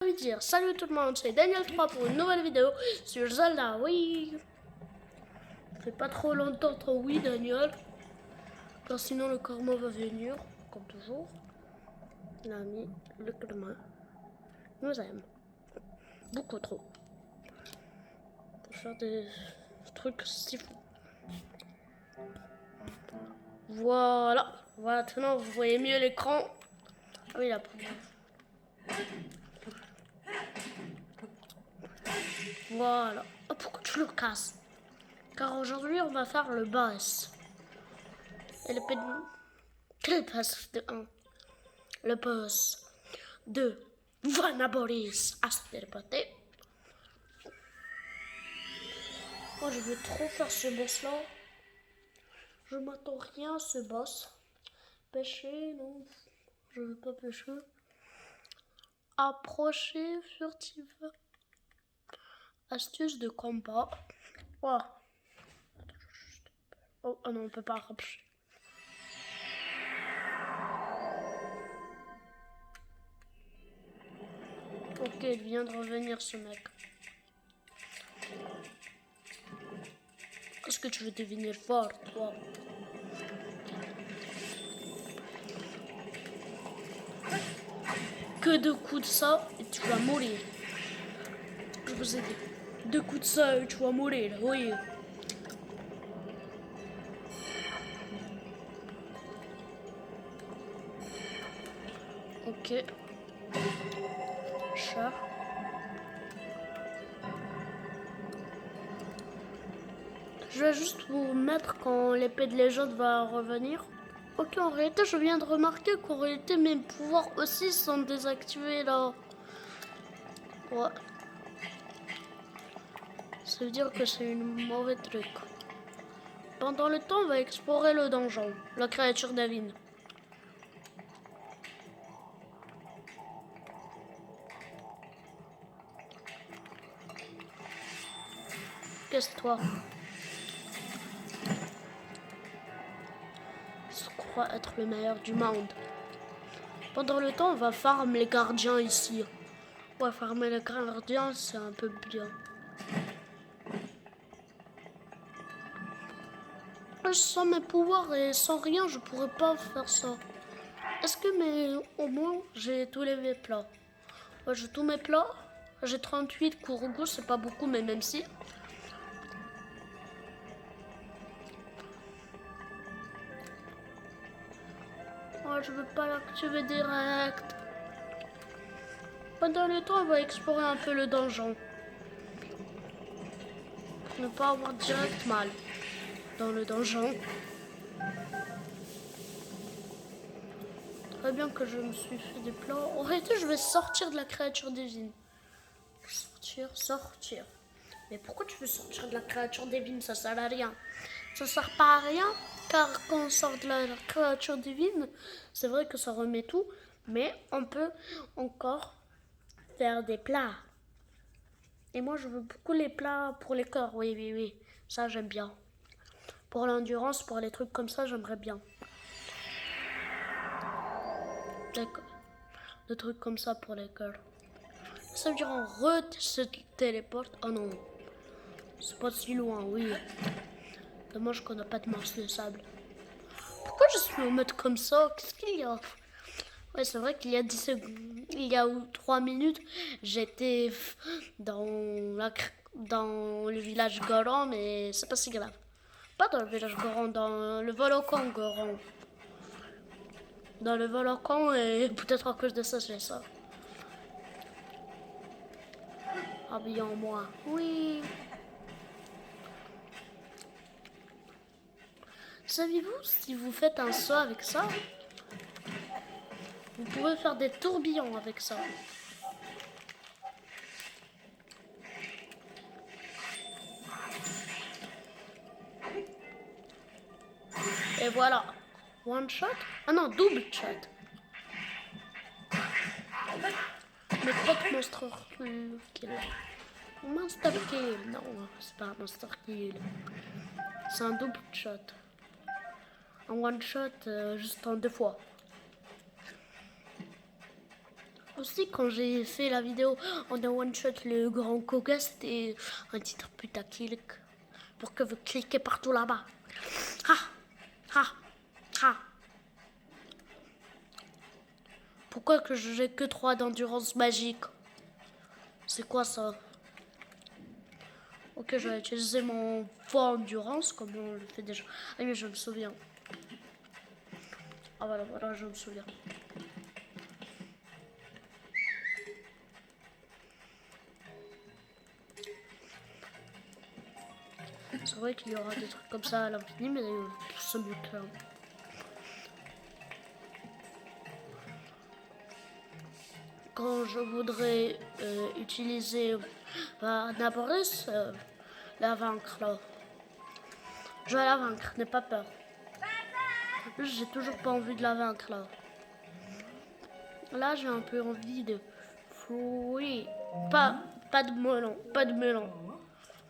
Envie de dire salut tout le monde, c'est Daniel3 pour une nouvelle vidéo sur Zelda, oui. C'est pas trop longtemps, trop oui Daniel, car sinon le karma va venir, comme toujours. L'ami, le karma, nous aime, beaucoup trop, pour faire des trucs si fous. Voilà, maintenant vous voyez mieux l'écran. Ah oui, là. Voilà. Oh, pourquoi tu le casses? Car aujourd'hui on va faire le boss. Et le boss de 1. Le boss de Vanaboris à se téléporter. Moi je veux trop faire ce boss là. Je m'attends rien à ce boss. Pêcher, non. Je veux pas pêcher. Approcher furtive. Astuce de combat. Oh, oh non, on peut pas rapprocher. Ok, il vient de revenir ce mec. Est-ce que tu veux devenir fort, toi? Que 2 coups de ça et tu vas mourir. Je vous ai dit. 2 coups de ça et tu vas mourir, oui. Ok. Chat. Je vais juste vous mettre quand l'épée de légende va revenir. Ok, en réalité, je viens de remarquer qu'en réalité, mes pouvoirs aussi sont désactivés là. Ouais. Ça veut dire que c'est une mauvais truc. Pendant le temps, on va explorer le donjon, la créature divine. Qu'est-ce que toi? Je crois être le meilleur du monde. Pendant le temps, on va farmer les gardiens ici. Ouais, farmer les gardiens, c'est un peu bien. Sans mes pouvoirs et sans rien, je pourrais pas faire ça. Est-ce que au moins j'ai tous les plats? Ouais, j'ai tous mes plats. J'ai 38 Kurugu, c'est pas beaucoup, mais même si. Ouais, je veux pas l'activer direct. Pendant le temps, on va explorer un peu le donjon. Pour ne pas avoir direct mal dans le donjon. Très bien que je me suis fait des plans. En réalité, je vais sortir de la créature divine. Sortir. Mais pourquoi tu veux sortir de la créature divine? Ça sert à rien. Ça sert pas à rien, car quand on sort de la créature divine, c'est vrai que ça remet tout, mais on peut encore faire des plats. Et moi, je veux beaucoup les plats pour les corps. Oui, oui, oui. Ça, j'aime bien. Pour l'endurance, pour les trucs comme ça, j'aimerais bien. D'accord. Des trucs comme ça pour les corps. Ça veut dire on se téléporte. Oh non. C'est pas si loin, oui. Dommage qu'on n'a pas de marche de sable. Pourquoi je suis en mode comme ça? Qu'est-ce qu'il y a? Ouais, c'est vrai qu'il y a 10 secondes, il y a 3 minutes, j'étais dans le village Goron, mais c'est pas si grave. Pas dans le village Goron, dans le volcan Goron. Dans le volcan, et peut-être à cause de ça, je ça. Habillons-moi. Oui. Savez-vous, si vous faites un saut avec ça, vous pouvez faire des tourbillons avec ça. Et voilà. One shot? Ah non, double shot. Mais pas de monster kill. Monster kill. Non, c'est pas un monster kill. C'est un double shot. Un one shot juste en 2 fois. Aussi, quand j'ai fait la vidéo en un one-shot, le grand coca, c'était un titre putaclic. Pour que vous cliquez partout là-bas. Ha! Ha! Ha! Pourquoi que j'ai que 3 d'endurance magique? C'est quoi ça? Ok, je vais utiliser mon fort endurance comme on le fait déjà. Ah oui, je me souviens. Ah voilà, je me souviens. C'est vrai qu'il y aura des trucs comme ça à l'infini, mais c'est mieux que... Quand je voudrais utiliser Naboris, la vaincre là. Je vais la vaincre, n'aie pas peur. J'ai toujours pas envie de la vaincre là. Là, j'ai un peu envie de... Oui, pas de melon, pas de melon.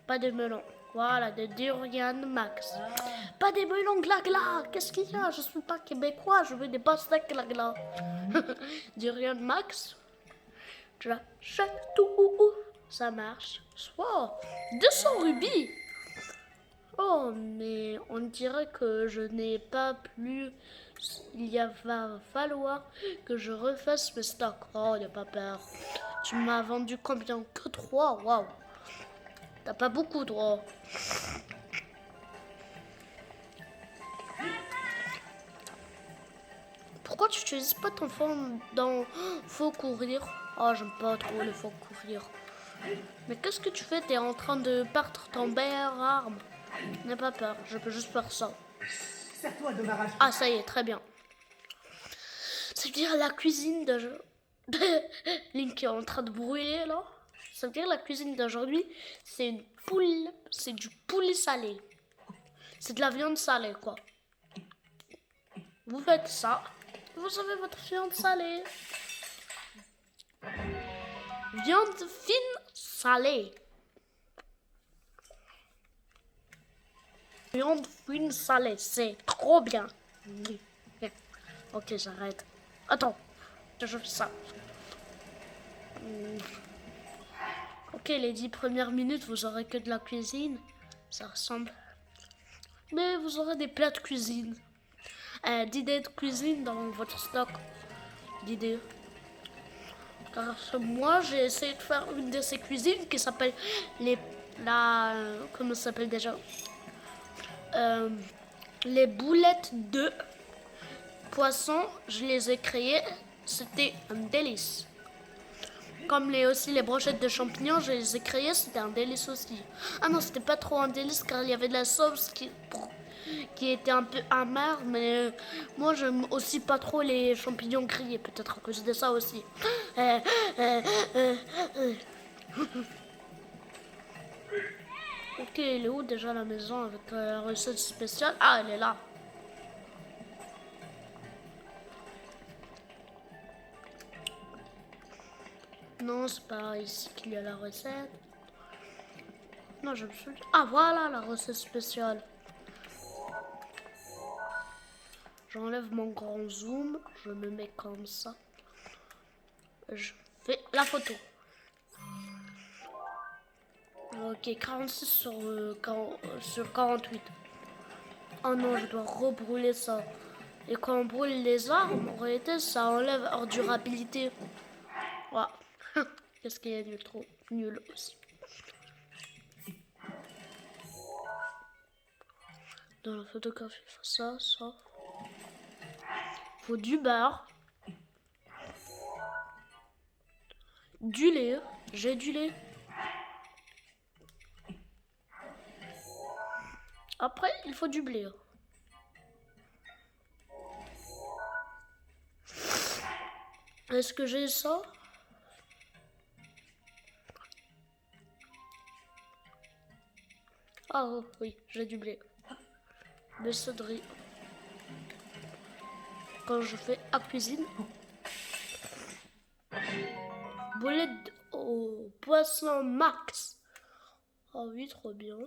Pas de melon. Voilà, de durian max. Pas des melons glagla. Qu'est-ce qu'il y a? Je suis pas québécois, je veux des pastèques glagla. Durian max. Je l'achète tout. Ça marche. Wow, 200 rubis. Oh, mais on dirait que je n'ai pas plus... va falloir que je refasse mes stocks. Oh, n'aie pas peur. Tu m'as vendu combien? Que 3? Waouh. T'as pas beaucoup, toi. Pourquoi tu n'utilises pas ton forme dans Faut courir? Oh, j'aime pas trop le Faut courir. Mais qu'est-ce que tu fais? T'es en train de perdre ton meilleure arme. N'aie pas peur, je peux juste faire ça. Ah, ça y est, très bien. C'est-à-dire la cuisine de... Link est en train de brûler, là. Ça veut dire la cuisine d'aujourd'hui, c'est une poule, c'est du poulet salé. C'est de la viande salée, quoi. Vous faites ça, vous avez votre viande salée. Viande fine salée. Viande fine salée, c'est trop bien. Ok, j'arrête. Attends, je fais ça. Ok, les 10 premières minutes, vous aurez que de la cuisine. Ça ressemble. Mais vous aurez des plats de cuisine. D'idées de cuisine dans votre stock. D'idées. Car moi, j'ai essayé de faire une de ces cuisines qui s'appelle comment ça s'appelle déjà? Les boulettes de poisson. Je les ai créées. C'était un délice. Comme aussi les brochettes de champignons, je les ai créées, c'était un délice aussi. Ah non, c'était pas trop un délice car il y avait de la sauce qui était un peu amère, mais moi j'aime aussi pas trop les champignons grillés, peut-être à cause de ça aussi. Ok, il est où déjà la maison avec la recette spéciale? Ah, elle est là. Non, c'est pas ici qu'il y a la recette. Non, je me suis... Ah, voilà la recette spéciale. J'enlève mon grand zoom, je me mets comme ça. Je fais la photo. Ok, 46 sur 48. Oh non, je dois rebrûler ça. Et quand on brûle les armes, en réalité, ça enlève leur durabilité. Voilà. Qu'est-ce qu'il y a de trop nul aussi. Dans la photographie, il faut ça. Faut du beurre. Du lait. J'ai du lait. Après, il faut du blé. Est-ce que j'ai ça? Ah oh, oui, j'ai du blé. Vaisseau de riz. Quand je fais à cuisine. Boulette au poisson max. Ah oui, trop bien.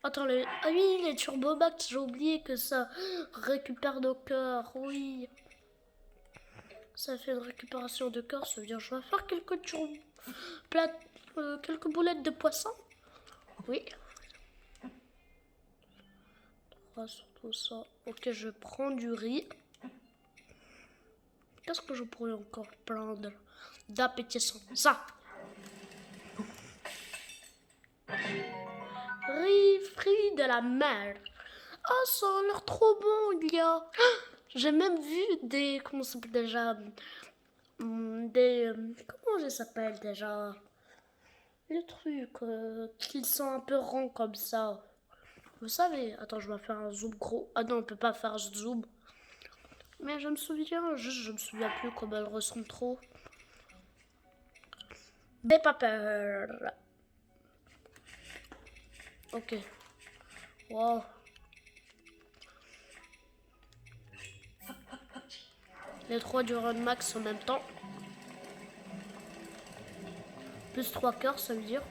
Attends, ah oui, les Turbo Max, j'ai oublié que ça récupère nos cœurs, oui. Ça fait une récupération de cœur, ça veut dire que je vais faire quelques boulettes de poisson. Oui. 3 sur tout ça. Ok, je prends du riz. Qu'est-ce que je pourrais encore prendre d'appétissant? Ça. Riz frit de la mer. Oh, ça a l'air trop bon, il y a. J'ai même vu des. Comment ça s'appelle déjà? Comment ça s'appelle déjà? Les trucs qui sont un peu ronds comme ça. Vous savez. Attends, je vais faire un zoom gros. Ah non, on peut pas faire zoom. Mais je me souviens, je me souviens plus comment elles ressemblent trop. Des papers. Ok. Wow. Les 3 du run max en même temps. Plus 3 cœurs, ça veut dire.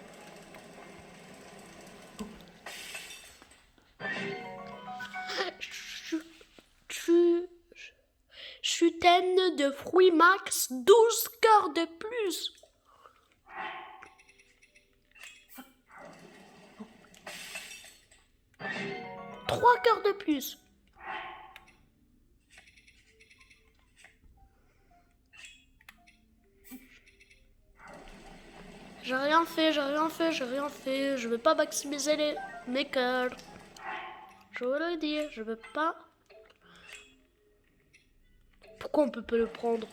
Chutaine de fruits max, 12 cœurs de plus. Trois cœurs de plus. J'ai rien fait. Je veux pas maximiser mes cœurs. Je vous le dis, je veux pas. Pourquoi on peut pas le prendre?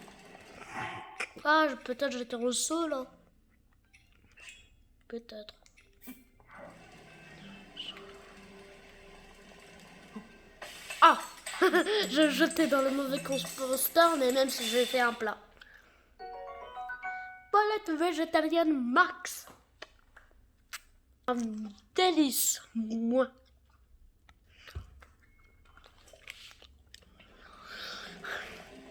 Ah, peut-être j'étais en saut là. Peut-être. Ah. Je jetais dans le mauvais composteur, mais même si j'ai fait un plat. Palette végétarienne max. Un délice, moi.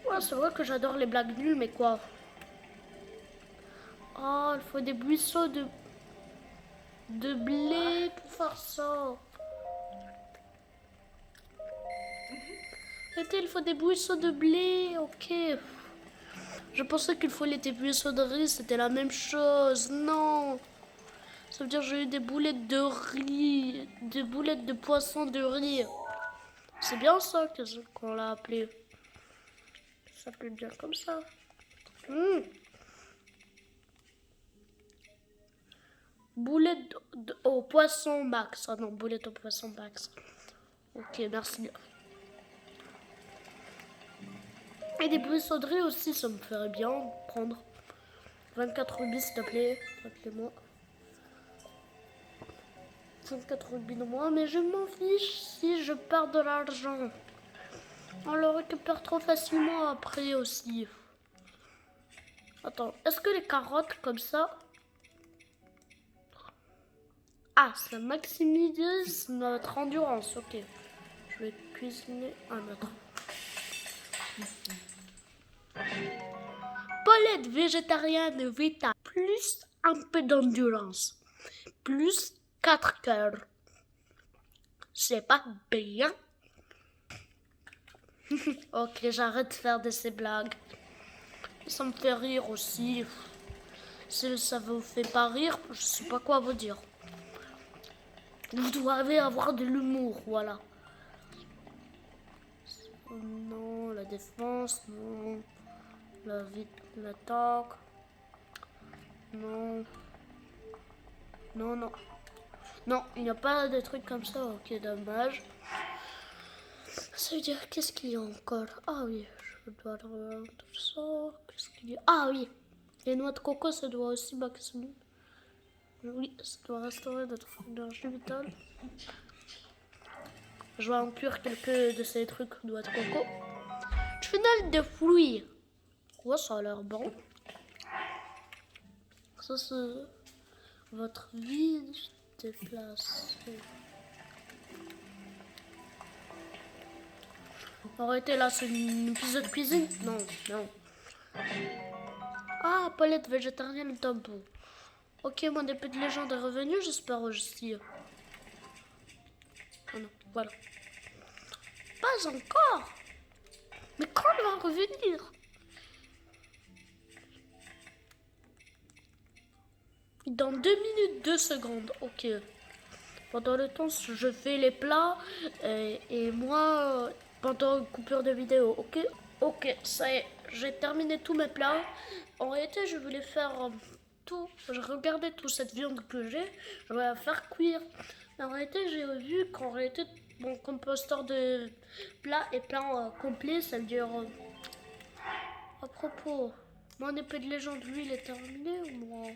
Ouais, c'est vrai que j'adore les blagues nulles, mais quoi? Oh, il faut des buisseaux de blé pour faire ça. Il faut des buisseaux de blé, ok. Je pensais qu'il fallait des buisseaux de riz, c'était la même chose. Non. Ça veut dire que j'ai eu des boulettes de riz, des boulettes de poisson de riz. C'est bien ça qu'on l'a appelé. Ça s'appelle bien comme ça. Boulette au poisson max. Ah non, boulette au poisson max. Ok, merci. Et des buissonneries aussi, ça me ferait bien prendre. 24 rubis, s'il te plaît. Appelez-moi. 24 rubis de moins, mais je m'en fiche si je perds de l'argent. On le récupère trop facilement après aussi. Attends, est-ce que les carottes comme ça... Ah, ça maximise notre endurance, ok. Je vais cuisiner un autre. Paulette végétarienne Vita, plus un peu d'endurance, plus 4 cœurs. C'est pas bien. Ok, j'arrête de faire de ces blagues. Ça me fait rire aussi. Si ça vous fait pas rire, je sais pas quoi vous dire. Vous devez avoir de l'humour, voilà. Non, la défense, non. L'attaque. Non. Non, non. Non, il n'y a pas de trucs comme ça. Ok, dommage. Ça veut dire, qu'est-ce qu'il y a encore? Ah oui, je dois regarder tout ça. Qu'est-ce qu'il y a? Ah oui, les noix de coco, ça doit aussi maximiser. Oui, ça doit restaurer notre énergie vitale. Je vais en cuire quelques de ces trucs noix de coco. Tunnel de fruits. Ouais, ça a l'air bon. Ça, c'est votre vie se déplace. Arrêtez là, c'est une épisode cuisine? Non, non. Ah, palette végétarienne tampon. Ok, mon épée de légende est revenue, j'espère aussi. Oh non, voilà. Pas encore. Mais quand elle va revenir? Dans 2 minutes 2 secondes, ok. Pendant le temps, je fais les plats et moi, pendant une coupure de vidéo, ok? Ok, ça y est, j'ai terminé tous mes plats. En réalité, je voulais faire tout. Je regardais toute cette viande que j'ai, je vais la faire cuire. Mais en réalité, j'ai vu qu'en réalité, mon composteur de plats est plein complet, ça veut dire. À propos, mon épée de légende, lui, il est terminé ou moi?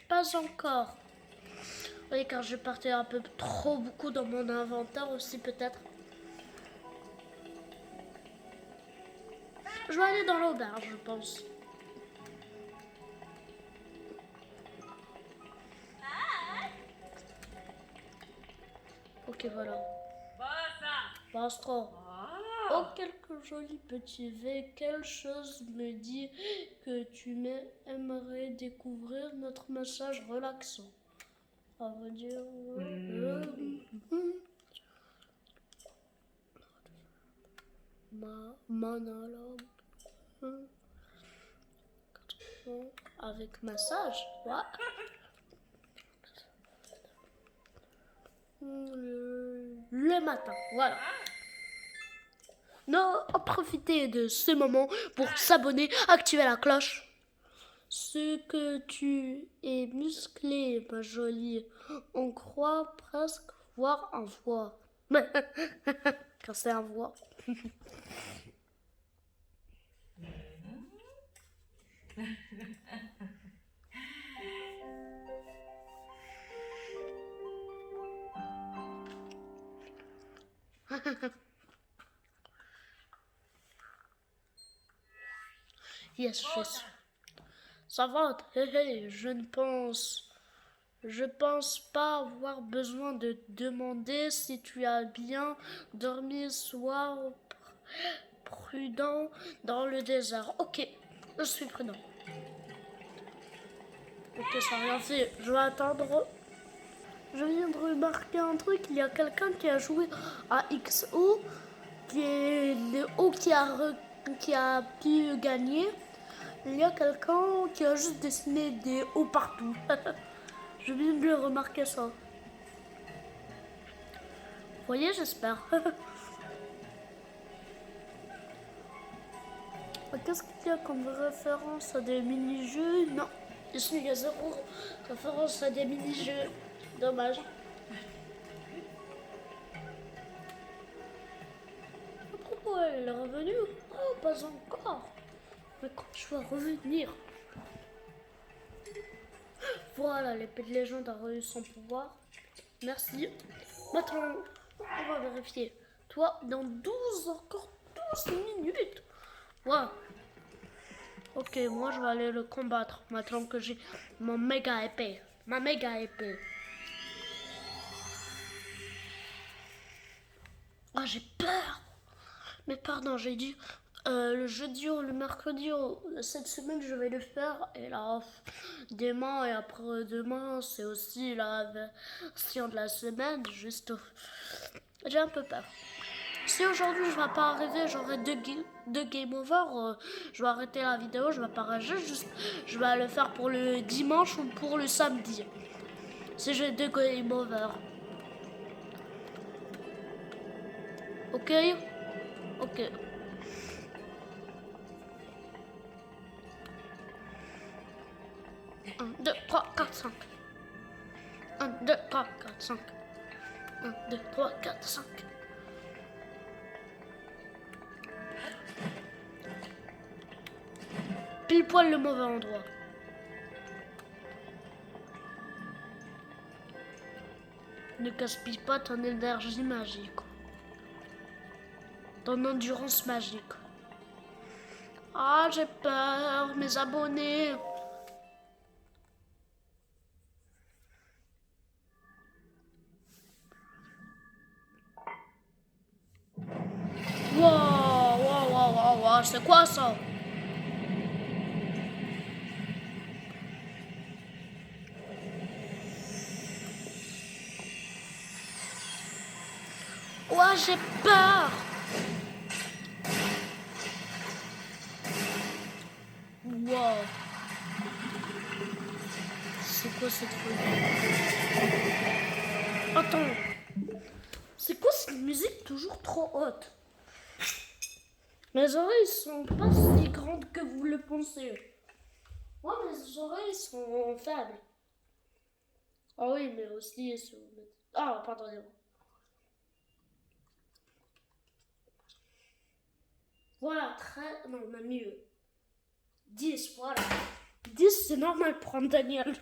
Pas encore. Oui, car je partais un peu trop beaucoup dans mon inventaire aussi, peut-être. Je vais aller dans l'auberge, je pense. Ok, voilà. Bastro. Oh, quelques jolis petits V. Quelle chose me dit que tu aimerais découvrir notre massage relaxant. Ça veut dire... Monologue. Avec massage. Ouais. Le matin, voilà. Non, profitez de ce moment pour s'abonner, activer la cloche. Ce que tu es musclé, ma jolie, on croit presque voir un voix. Car c'est un voix. Yes, je suis. Ça va, je pense pas avoir besoin de demander si tu as bien dormi, soir prudent dans le désert. Ok, je suis prudent. Ok, ça n'a rien fait. Je vais attendre. Je viens de remarquer un truc. Il y a quelqu'un qui a joué à XO, qui est le haut qui a pu gagner. Il y a quelqu'un qui a juste dessiné des hauts partout. Je viens de le remarquer ça. Vous voyez, j'espère. Qu'est-ce qu'il y a comme référence à des mini-jeux? Non, ici il y a zéro référence à des mini-jeux. Dommage. À propos, elle est revenue? Oh, pas encore. Mais quand je vais revenir? Voilà, l'épée de légende a reçu son pouvoir. Merci. Maintenant, on va vérifier. Toi, dans 12, encore 12 minutes. Wow. Ok, moi je vais aller le combattre maintenant que j'ai mon méga épée. Ma méga épée. Oh, j'ai peur. Mais pardon, j'ai dit le jeudi ou le mercredi, cette semaine je vais le faire. Et là, demain et après-demain, c'est aussi la version de la semaine. Juste, j'ai un peu peur. Si aujourd'hui je vais pas arriver, j'aurai deux game over, je vais arrêter la vidéo, je vais pas rager, juste je vais le faire pour le dimanche ou pour le samedi. Si j'ai deux game over. Ok? Ok. 1, 2, 3, 4, 5. 1, 2, 3, 4, 5. 1, 2, 3, 4, 5. Pile poil le mauvais endroit. Ne gaspille pas ton énergie magique. Ton endurance magique. Ah, j'ai peur, mes abonnés. Wow, c'est quoi ça? Ouah, j'ai peur. Wow. C'est quoi cette folie? Attends. C'est quoi cette musique toujours trop haute? Mes oreilles sont pas si grandes que vous le pensez. Moi, mes oreilles sont faibles. Ah oui, mais aussi... Ah, pardonnez-moi. Voilà, très... Non, on a mieux. 10, voilà. 10, c'est normal pour un Daniel.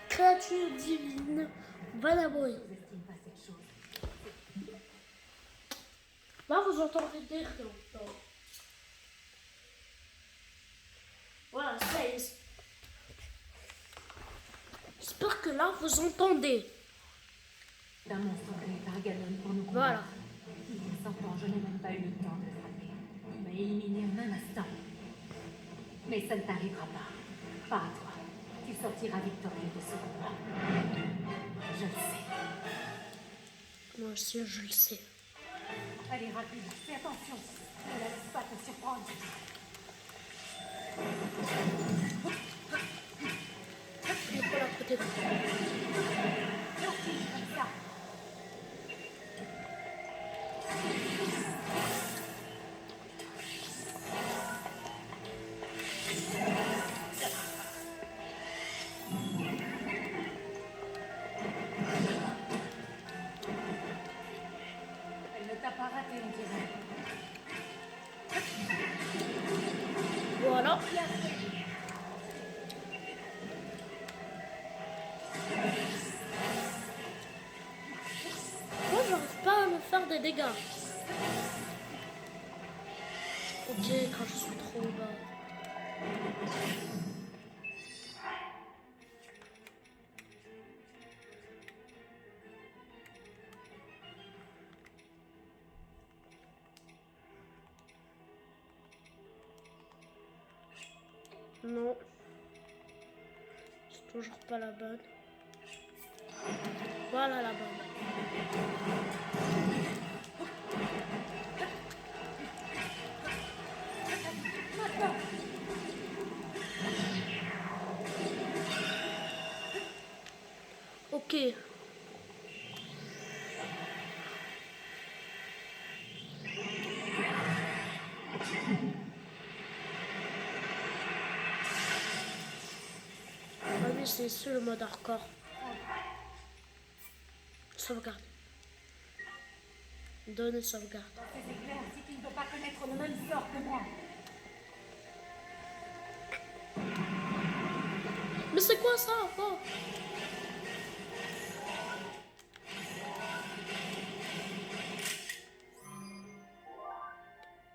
Créature divine, Vanaboy. Là, vous entendez des rires. Voilà, 16. J'espère que là, vous entendez. D'un monstre créé par Ganon pour nous combattre. Voilà. Il y a 100 ans, je n'ai même pas eu le temps de le frapper. Il m'a éliminé en un instant. Mais ça ne t'arrivera pas. Pas à toi. Tu sortiras victorieux de ce combat. Je le sais. Moi aussi, je le sais. Allez, rapide. Fais attention. Ne laisse pas te surprendre. Il est pas là à côté de moi. Gentil, comme ça. Elle ne t'a pas raté, on dirait. Voilà. Moi, j'arrive pas à me faire des dégâts. Ok, quand je suis trop bas. Non. C'est toujours pas la bonne. Voilà la bonne. Ok. Ah oui, c'est sur le mode hardcore. Sauvegarde. Donne et sauvegarde. Dans ces éclairs, si tu ne veux pas connaître le même sort que moi. Mais c'est quoi ça? Oh.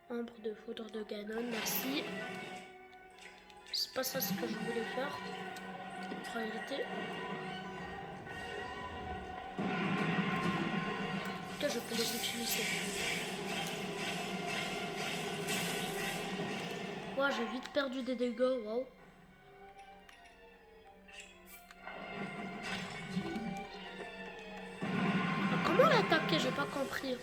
Ombre de foudre de Ganon, merci. C'est pas ça ce que je voulais faire. En réalité. Que je peux les utiliser. Ouais, j'ai vite perdu des dégâts, waouh. Comment l'attaquer? J'ai pas compris.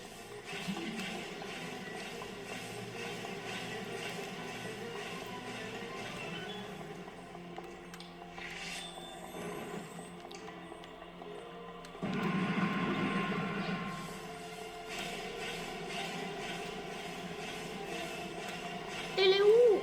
Il est où?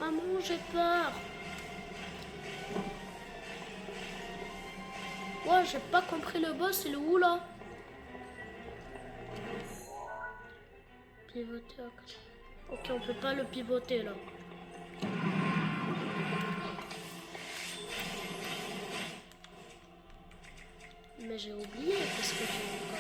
Maman, j'ai peur. Ouais, j'ai pas compris le boss, il est où là? Pivoter. Ok, on peut pas le pivoter là. Mais j'ai oublié qu'est-ce que j'ai encore.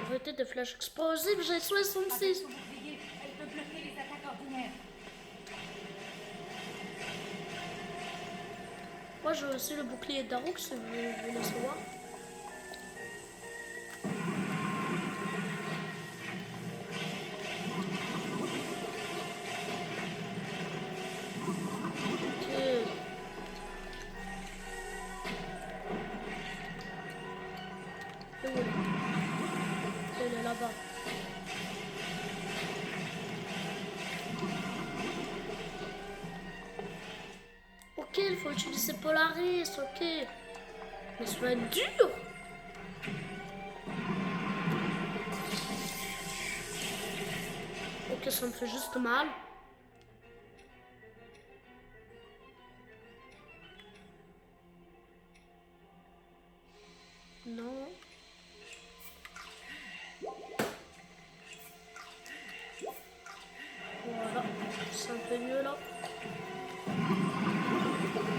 Arrêtez de flash explosif, j'ai Avec 66. son bouclier, elle peut bloquer les attaques ordinaires. Moi j'ai aussi le bouclier d'Arok si vous voulez savoir. Ok. Et où elle est? Elle est là-bas. Ok, il faut utiliser Polaris, ok. Mais ça va être dur. Ok, ça me fait juste mal. Non. Voilà, c'est un peu mieux là.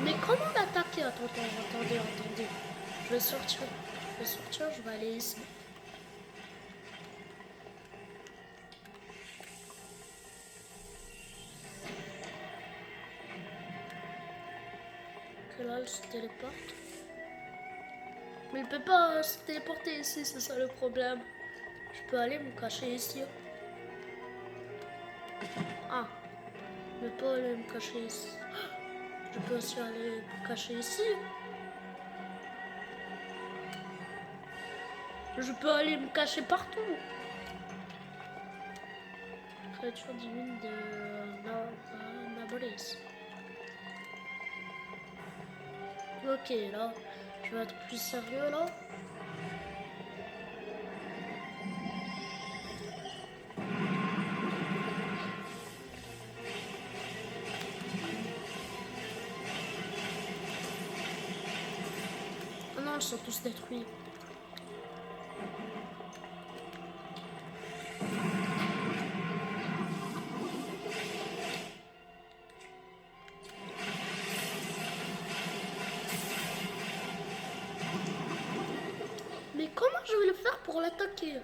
Mais comment l'attaquer? Attendez. Je vais sortir. Je vais aller ici. Que là, elle se téléporte. Mais il peut pas se téléporter ici, c'est ça le problème. Je peux aller me cacher ici. Ah, je peux pas aller me cacher ici. Je peux aussi aller me cacher ici. Je peux aller me cacher partout. Créature divine de Naboris. Ok, là, je vais être plus sérieux là. Ah non, ils sont tous détruits. Mais comment je vais le faire pour l'attaquer?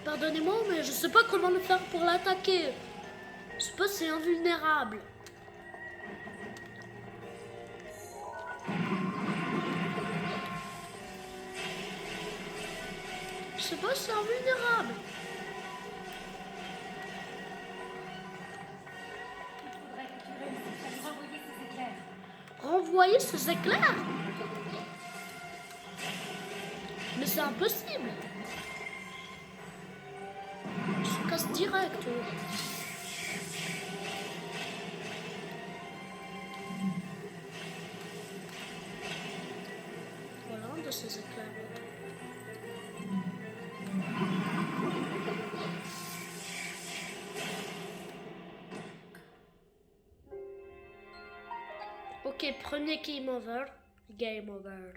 Pardonnez-moi, mais je sais pas comment le faire pour l'attaquer. Je sais pas, c'est invulnérable. Je sais pas, c'est invulnérable. Il faudrait que tu réussisses à lui renvoyer ses éclairs. Renvoyer ces éclairs? Mais c'est impossible. Je se casse direct. Voilà un de ces éclairs. Ok, premier game over. Game over.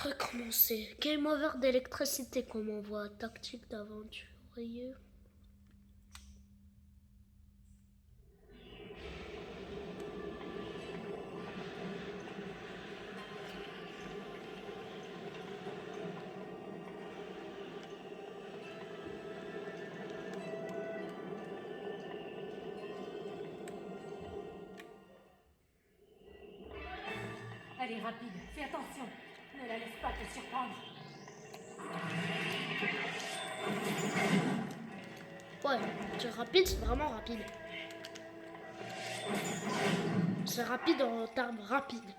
Recommencer. Game over d'électricité, comme on voit. Tactique d'aventurier. Elle est rapide, fais attention. Ne la laisse pas te surprendre. Ouais, c'est rapide, c'est vraiment rapide. C'est rapide en termes rapides.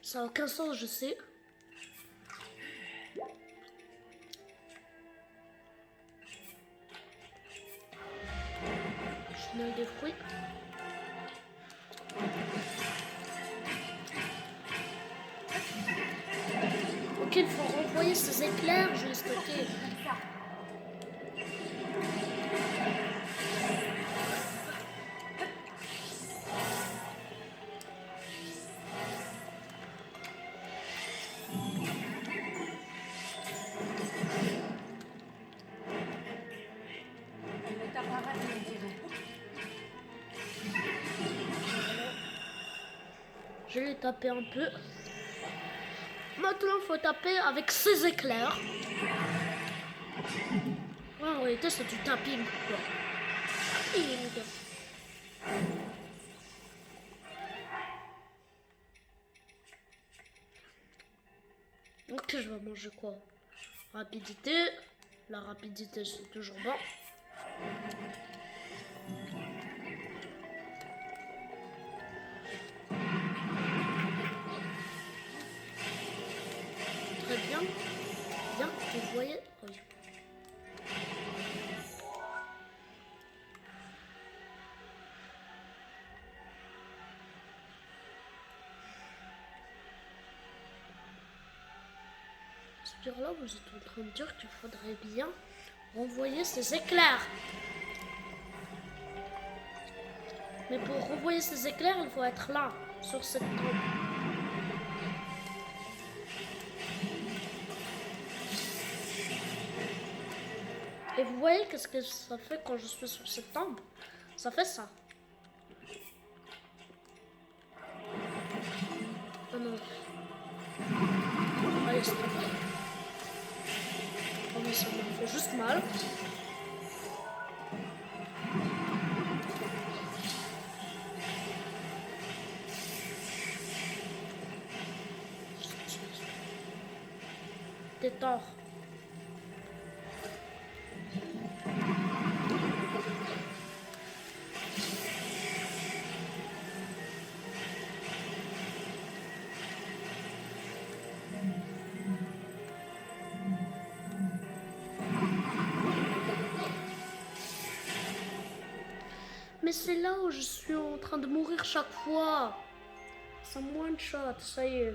Ça n'a aucun sens, je sais. Chenille des fruits. Ok, il faut renvoyer Oui, ces éclairs, je les stocker. Comme ça. Elle ne t'a pas raté, on dirait. Je l'ai tapé un peu. Maintenant, il faut taper avec ces éclairs. Ouais, en réalité, c'est du tapping, quoi. Tapping. Ok, je vais manger quoi? Rapidité. La rapidité, c'est toujours bon. Très bien. Bien, vous voyez. Oui. C'est-à-dire là, vous êtes en train de dire qu'il faudrait bien renvoyer ces éclairs. Mais pour renvoyer ces éclairs, il faut être là, sur cette tombe. Et vous voyez qu'est-ce que ça fait quand je suis sur cette tombe? Ça fait ça. Oh non. Allez, stop. Oh mais ça me fait juste mal. T'es tort. Mais c'est là où je suis en train de mourir chaque fois. C'est un one shot, ça y est.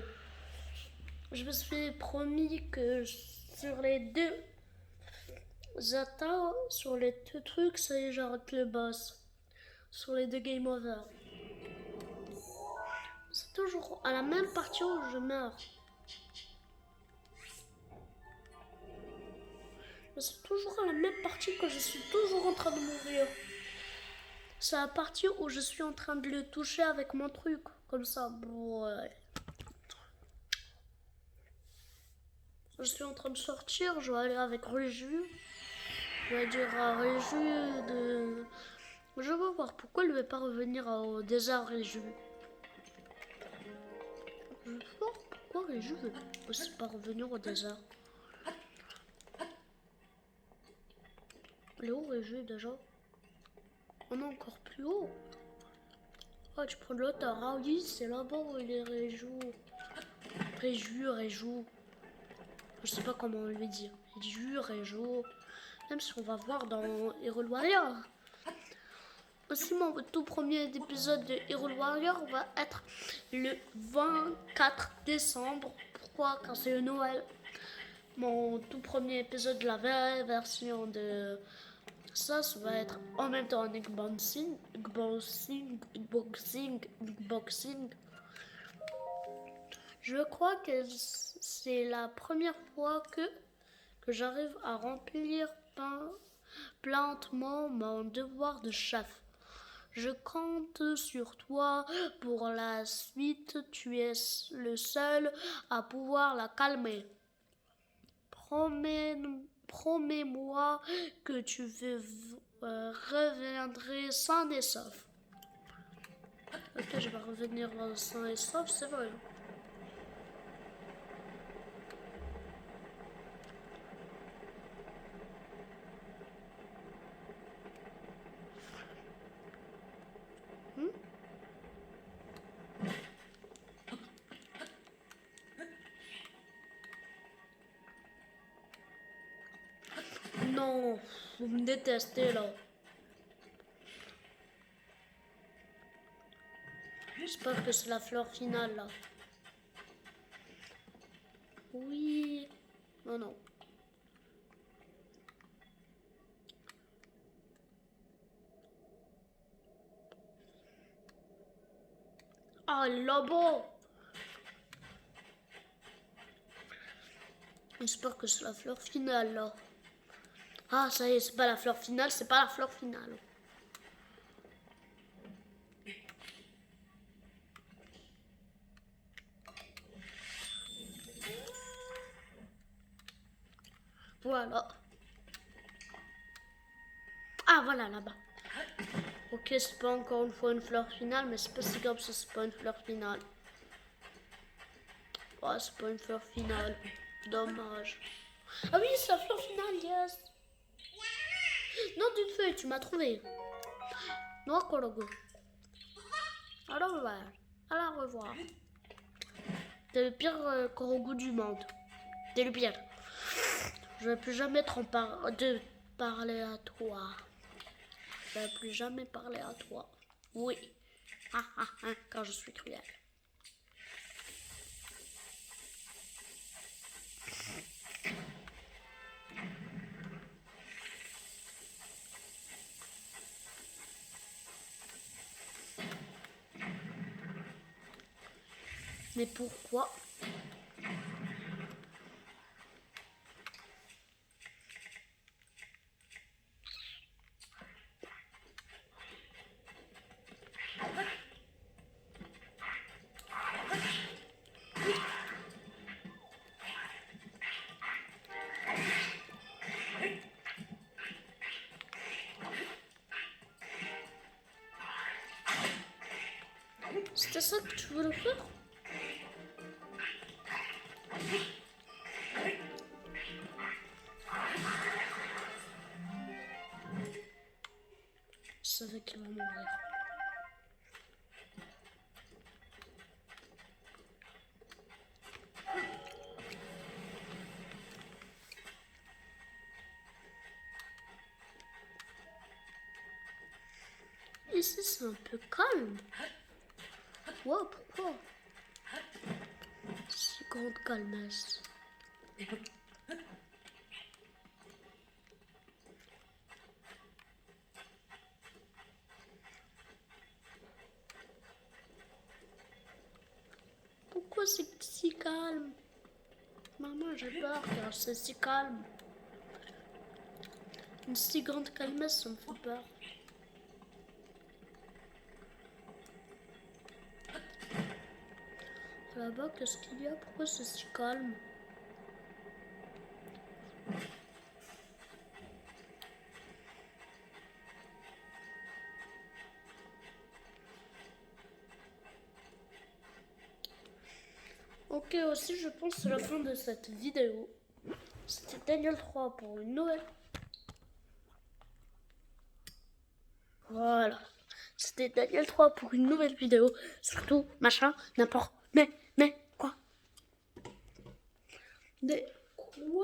Je me suis promis que sur les deux attaques, sur les deux trucs, ça y est, j'arrête le boss. Sur les deux game over. C'est toujours à la même partie où je meurs. Mais c'est toujours à la même partie que je suis toujours en train de mourir. C'est la partie où je suis en train de le toucher avec mon truc. Comme ça. Ouais. Je suis en train de sortir. Je vais aller avec Réju. Je vais dire à Réju de... Je veux voir pourquoi il ne veut pas revenir au désert Réju. Je veux voir pourquoi Réju ne veut aussi pas revenir au désert. Il est où Réju déjà? On est encore plus haut. Ah, tu prends de l'auteur. Ah oui, c'est là-bas où il est Réju. Réju. Je sais pas comment on lui dit. Réju. Même si on va voir dans Hero Warrior. Aussi, mon tout premier épisode de Hero Warrior va être le 24 décembre. Pourquoi? Car c'est le Noël. Mon tout premier épisode de la vraie version de ça va être en même temps un unboxing. Je crois que c'est la première fois que j'arrive à remplir pleinement mon devoir de chef. Je compte sur toi pour la suite. Tu es le seul à pouvoir la calmer. Promets-moi que tu reviendrai sain et sauf. Ok, je vais revenir sain et sauf, c'est vrai. Non, vous me détestez là. J'espère que c'est la fleur finale là. Oui. Non, non. Ah, le lobo! J'espère que c'est la fleur finale, là. Ah, ça y est, c'est pas la fleur finale, c'est pas la fleur finale. Voilà. Ah, voilà, là-bas. Ok, c'est pas encore une fois une fleur finale, mais c'est pas si grave, ça c'est pas une fleur finale. Ouais, c'est pas une fleur finale. Dommage. Ah oui, c'est la fleur finale, yes. Non, d'une feuille, tu m'as trouvé. Noir Korogo. Au revoir. À la revoir. T'es le pire Korogo du monde. T'es le pire. Je vais plus jamais de parler à toi. Je vais plus jamais parler à toi. Oui. Quand je suis cruel. Mais pourquoi? C'était ça que tu voulais faire? Je savais qu'il va mourir. Ici, c'est un peu calme. Wow, pourquoi? Si grande calmesse. Pourquoi c'est si calme? Maman, j'ai peur car c'est si calme. Une si grande calmesse, ça me fait peur. Là-bas, qu'est-ce qu'il y a? Pourquoi c'est si calme? Ok, aussi, je pense que c'est la fin de cette vidéo. C'était Daniel 3 pour une nouvelle. Voilà. C'était Daniel 3 pour une nouvelle vidéo. Surtout, machin, n'importe. Mais, quoi? Mais, quoi?